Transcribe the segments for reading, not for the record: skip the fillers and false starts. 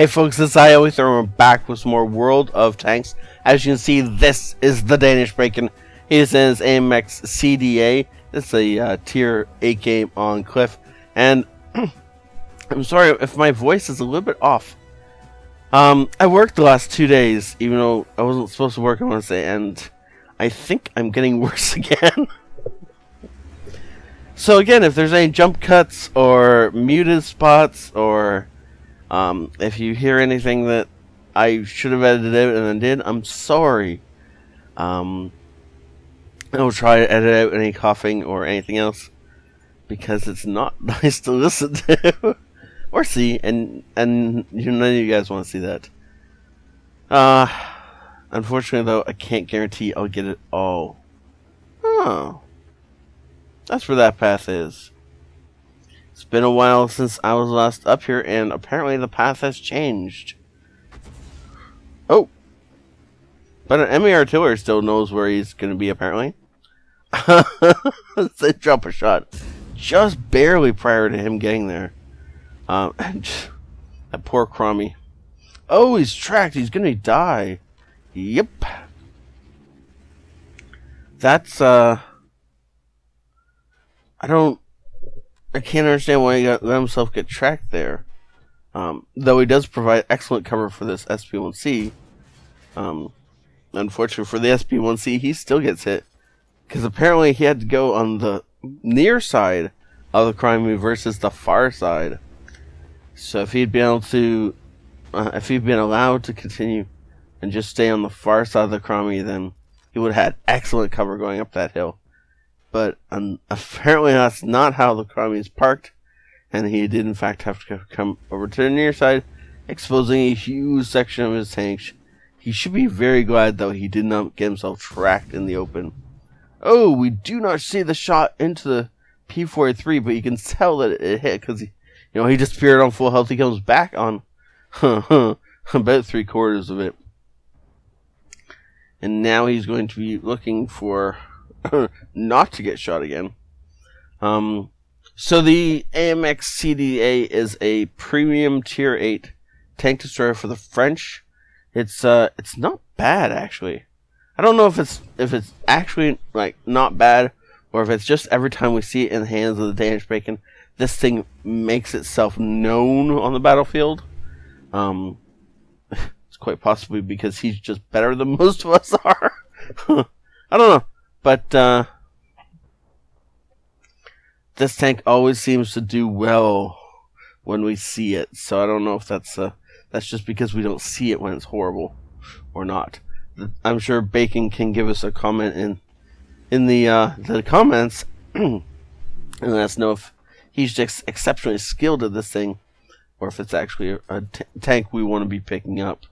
Hey folks, it's ioEther and we're back with some more World of Tanks. As you can see, this is the Danish Bacon. He is in his AMX Cda. It's a tier 8 game on Cliff. And I'm sorry if my voice is a little bit off. I worked the last 2 days, even though I wasn't supposed to work on Wednesday, and I think I'm getting worse again. So again, if there's any jump cuts or muted spots, or if you hear anything that I should have edited out and then did, I'm sorry. I'll try to edit out any coughing or anything else, because it's not nice to listen to or see, and none of you guys want to see that. Unfortunately though, I can't guarantee I'll get it all. Oh, that's where that path is. It's been a while since I was last up here, and apparently the path has changed. Oh, but an enemy artillery still knows where he's going to be, apparently. They drop a shot just barely prior to him getting there. And that poor Crommy. Oh, he's tracked. He's going to die. Yep. That's, I can't understand why he let himself get tracked there. Though he does provide excellent cover for this SP1C. Unfortunately for the SP1C, he still gets hit, because apparently he had to go on the near side of the Crimea versus the far side. So if he'd been able to, if he'd been allowed to continue and just stay on the far side of the Crimea, then he would have had excellent cover going up that hill. But apparently that's not how the Crimea is parked, and he did in fact have to come over to the near side, exposing a huge section of his tank. He should be very glad though he did not get himself tracked in the open. Oh, we do not see the shot into the P-43, but you can tell that it hit, because he disappeared on full health. He comes back on about 3/4 of it, and now he's going to be looking for not to get shot again. So the AMX Cda is a premium tier 8 tank destroyer for the French. It's not bad, actually. I don't know if it's actually like not bad, or if it's just every time we see it in the hands of the Danish Bacon, this thing makes itself known on the battlefield. It's quite possibly because he's just better than most of us are. I don't know. But this tank always seems to do well when we see it. So I don't know if that's just because we don't see it when it's horrible or not. I'm sure Bacon can give us a comment in the comments and let us know if he's just exceptionally skilled at this thing, or if it's actually a tank we want to be picking up.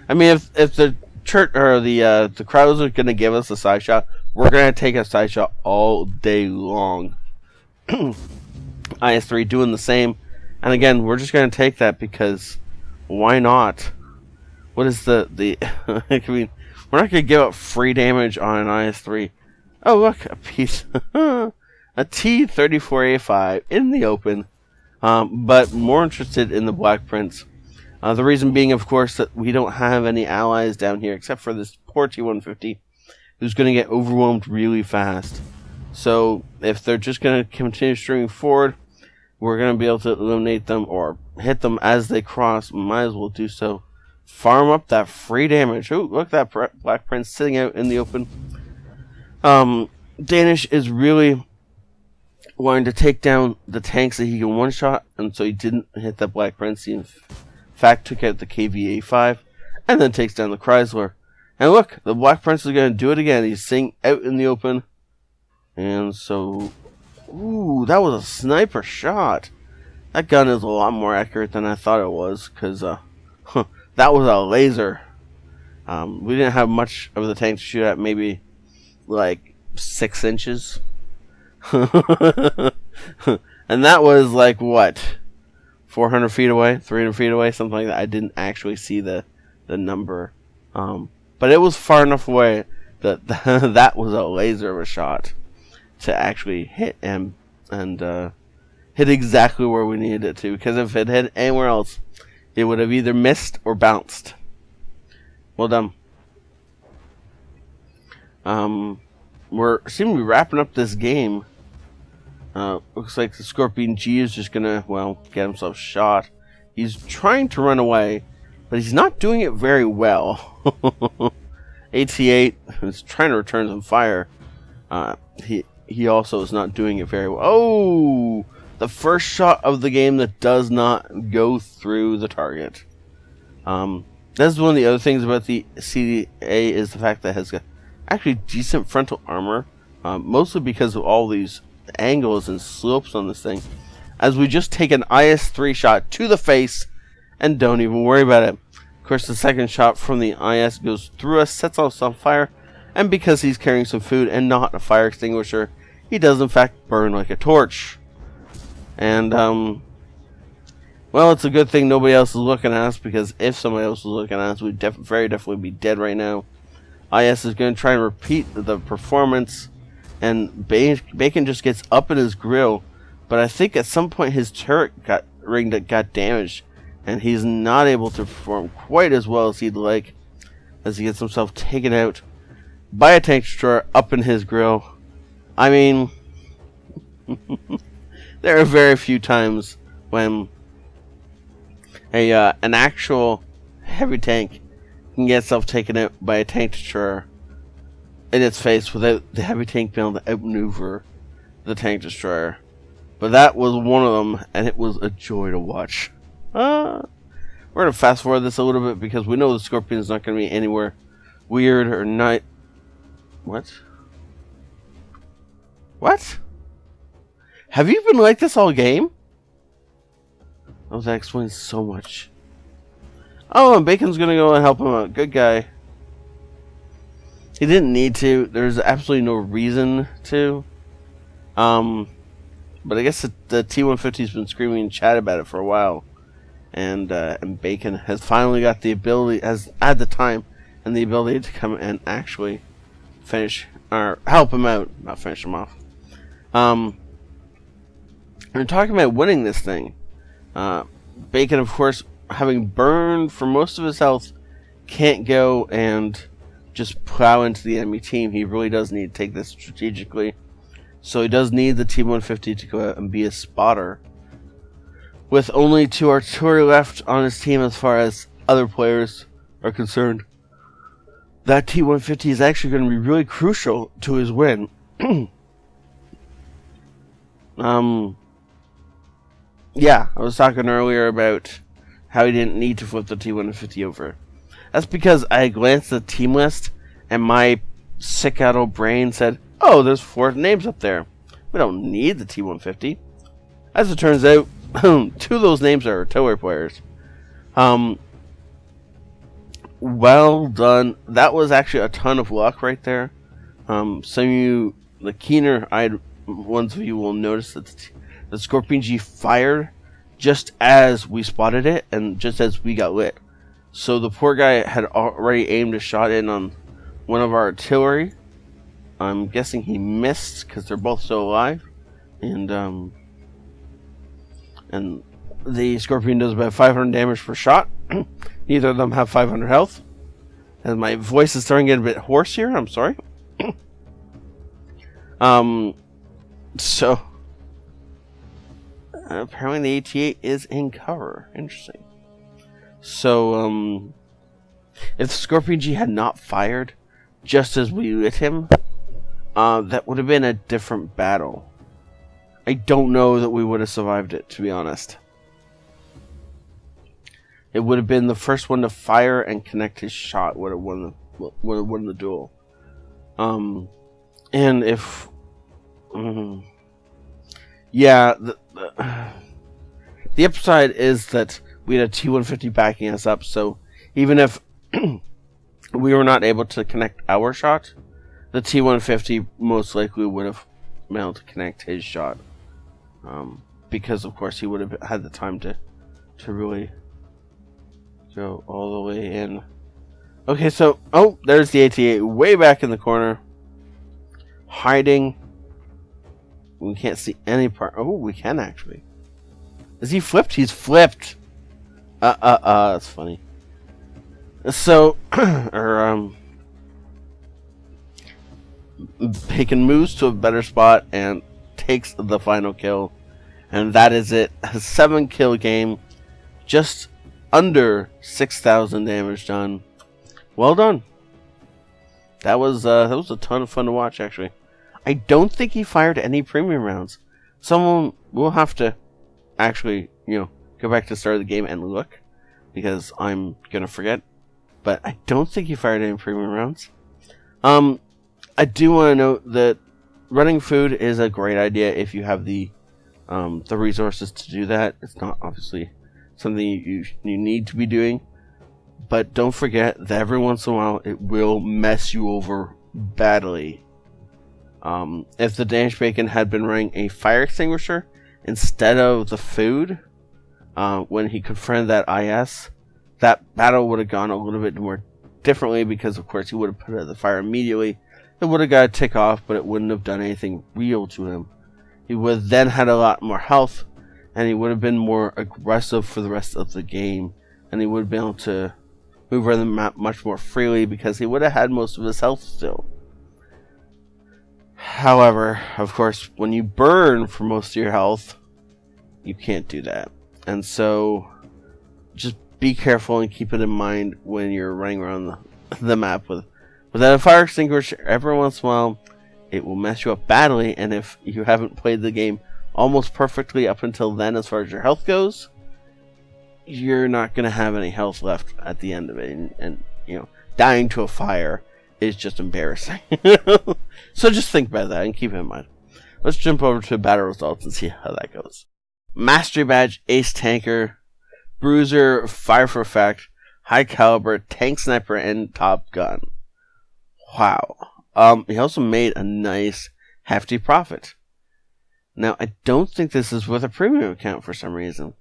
I mean, if the the crowds are going to give us a side shot, we're going to take a side shot all day long. IS3 doing the same, and again, we're just going to take that because why not? What is the I mean, we're not going to give up free damage on an IS3. Oh look, a piece, a T-34A5 in the open, but more interested in the Black Prince. The reason being, of course, that we don't have any allies down here except for this poor T-150, who's going to get overwhelmed really fast. So if they're just going to continue streaming forward, we're going to be able to eliminate them or hit them as they cross. Might as well do so. Farm up that free damage. Oh, look at that Black Prince sitting out in the open. Danish is really wanting to take down the tanks that he can one-shot, and so he didn't hit that Black Prince. He in fact took out the KVA-5 and then takes down the Chrysler. And look, the Black Prince is going to do it again. He's sitting out in the open. And so, ooh, that was a sniper shot. That gun is a lot more accurate than I thought it was, because that was a laser. We didn't have much of the tank to shoot at, maybe like 6 inches. And that was like, what, 400 feet away, 300 feet away, something like that. I didn't actually see the number. But it was far enough away that that was a laser of a shot to actually hit him and hit exactly where we needed it to. Because if it hit anywhere else, it would have either missed or bounced. Well done. We're seem to be wrapping up this game. Looks like the Scorpion G is just gonna, well, get himself shot. He's trying to run away, but he's not doing it very well. AT8 is trying to return some fire. He also is not doing it very well. Oh! The first shot of the game that does not go through the target. That's one of the other things about the CDA is the fact that it has got actually decent frontal armor. Mostly because of all these angles and slopes on this thing. As we just take an IS-3 shot to the face and don't even worry about it. Of course, the second shot from the IS goes through us, sets us on fire, and because he's carrying some food and not a fire extinguisher, he does in fact burn like a torch. And, well, it's a good thing nobody else is looking at us, because if somebody else was looking at us, we'd very definitely be dead right now. IS is going to try and repeat the performance, and Bacon just gets up in his grill, but I think at some point his turret got damaged, and he's not able to perform quite as well as he'd like, as he gets himself taken out by a tank destroyer up in his grill. I mean, there are very few times when an actual heavy tank can get itself taken out by a tank destroyer in its face without the heavy tank being able to outmaneuver the tank destroyer. But that was one of them, and it was a joy to watch. We're going to fast forward this a little bit because we know the Scorpion is not going to be anywhere weird or not. What? What? Have you been like this all game? Oh, that explains so much. Oh, and Bacon's going to go and help him out. Good guy. He didn't need to. There's absolutely no reason to. But I guess the T-150's been screaming in chat about it for a while. And Bacon has finally got the ability, has had the time and the ability to come and actually finish, or help him out, not finish him off. We're talking about winning this thing. Bacon, of course, having burned for most of his health, can't go and just plow into the enemy team. He really does need to take this strategically. So he does need the T-150 to go out and be a spotter. With only 2 artillery left on his team as far as other players are concerned, that T-150 is actually going to be really crucial to his win. Yeah, I was talking earlier about how he didn't need to flip the T-150 over. That's because I glanced at the team list and my sick adult brain said, oh, there's 4 names up there. We don't need the T-150. As it turns out, 2 of those names are artillery players. Well done. That was actually a ton of luck right there. Some of you, the keener-eyed ones of you, will notice that the Scorpion G fired just as we spotted it and just as we got lit. So the poor guy had already aimed a shot in on one of our artillery. I'm guessing he missed because they're both still alive. And the Scorpion does about 500 damage per shot. Neither of them have 500 health. And my voice is starting to get a bit hoarse here. I'm sorry. So apparently the AT-8 is in cover. Interesting. So if the Scorpion G had not fired just as we lit him, that would have been a different battle. I don't know that we would have survived it, to be honest. It would have been the first one to fire and connect his shot would have won the duel. And if yeah, the upside is that we had a T-150 backing us up, so even if we were not able to connect our shot, the T-150 most likely would have been able to connect his shot. Because of course he would have had the time to really go all the way in. Okay, so there's the AT-8 way back in the corner, hiding. We can't see any part. Oh, we can actually. Is he flipped? He's flipped. That's funny. So, Bacon moves to a better spot and takes the final kill. And that is it. A 7-kill game. Just under 6,000 damage done. Well done. That was a ton of fun to watch, actually. I don't think he fired any premium rounds. Someone will have to actually, go back to the start of the game and look, because I'm gonna forget. But I don't think he fired any premium rounds. I do want to note that running food is a great idea if you have the resources to do that. It's not obviously something you need to be doing, but don't forget that every once in a while it will mess you over badly. If the Danish Bacon had been running a fire extinguisher instead of the food, when he confronted that IS, that battle would have gone a little bit more differently, because of course he would have put out the fire immediately. It would have got a tick off, but it wouldn't have done anything real to him. He would have then had a lot more health, and he would have been more aggressive for the rest of the game, and he would have been able to move around the map much more freely, because he would have had most of his health still. However, of course, when you burn for most of your health, you can't do that. And so, just be careful and keep it in mind when you're running around the map without a fire extinguisher. Every once in a while, it will mess you up badly, and if you haven't played the game almost perfectly up until then as far as your health goes, you're not going to have any health left at the end of it, and dying to a fire is just embarrassing. So just think about that and keep it in mind. Let's jump over to battle results and see how that goes. Mastery Badge, Ace Tanker, Bruiser, Fire for Effect, High Caliber, Tank Sniper, and Top Gun. Wow. He also made a nice, hefty profit. Now, I don't think this is with a premium account for some reason.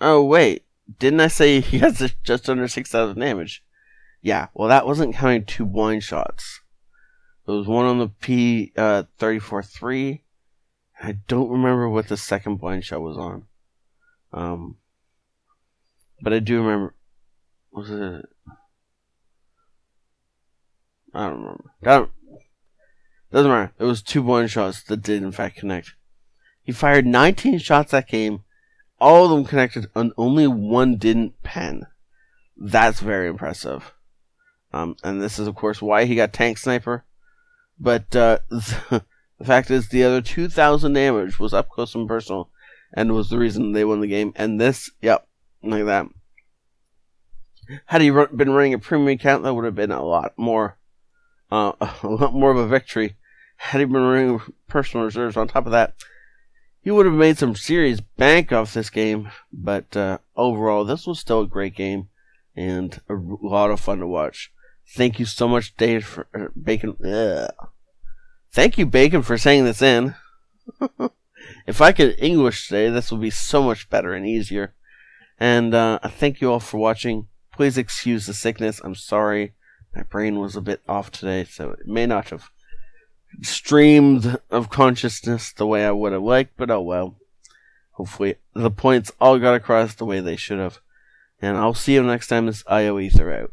Oh, wait. Didn't I say he has just under 6,000 damage? Yeah, well, that wasn't counting 2 blind shots. There was one on the P-34-3. I don't remember what the second blind shot was on. But I do remember. Was it? I don't remember. Doesn't matter. There was 2 blind shots that did in fact connect. He fired 19 shots that game. All of them connected, and only one didn't pen. That's very impressive. And this is, of course, why he got Tank Sniper. But the fact is, the other 2,000 damage was up close and personal, and was the reason they won the game. And this, yep, like that. Had he been running a premium account, that would have been a lot more of a victory. Had he been running personal reserves on top of that, he would have made some serious bank off this game. But overall, this was still a great game and a lot of fun to watch. Thank you so much, Dave, for Bacon. Thank you, Bacon, for saying this in. If I could English today, this would be so much better and easier. And thank you all for watching. Please excuse the sickness. I'm sorry. My brain was a bit off today, so it may not have streamed of consciousness the way I would have liked, but oh well. Hopefully the points all got across the way they should have. And I'll see you next time. This ioEther out.